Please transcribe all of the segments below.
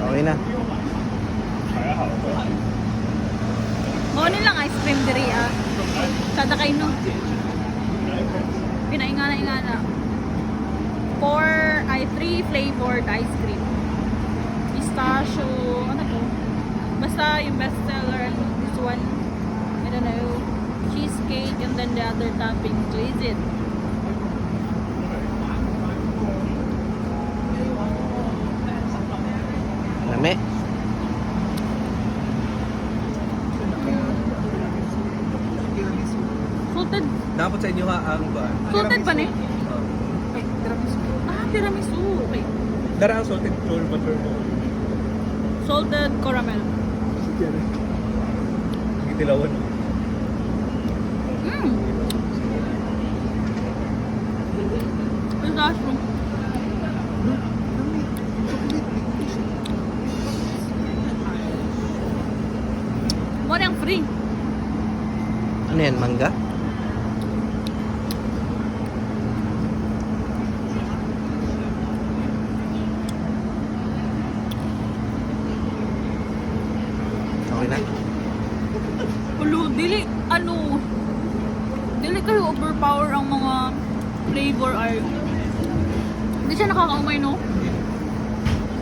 Okay na. Kunin lang ice cream diri ah. Kada kayo no. Pinaingana-ingana. 3 flavored ice cream. Pistachio, ano to? Basta yung best seller, this one, I don't know, cheesecake, and then the other topping, glazed. Lami. Salted. Dapat sa inyo ha ang ba? Salted ba ni? Ay, tiramisu. Ah, tiramisu. Okay. Dara ang salted flour butter mo. Salted caramel. Itilawan. Mmm. Pistachio. What ang free? Ano yan, mangga? Okay na. Ulo, dili kayo overpower ang mga flavor ay hindi siya nakakaumay, no?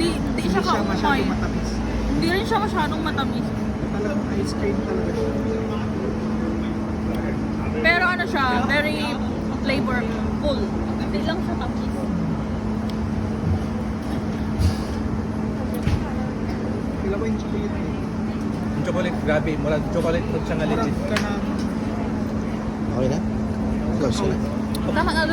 Di siya kaumay. matamis. Hindi rin siya masyadong matamis. Talagang ice cream talaga siya. Pero ano siya, very flavorful. Hindi lang siya tamis. Kailan ko yung chocolate eh. Yung chocolate, grabe. Mula chocolate po siya nga legit. Murag ka na Okay na? Close na. Tama na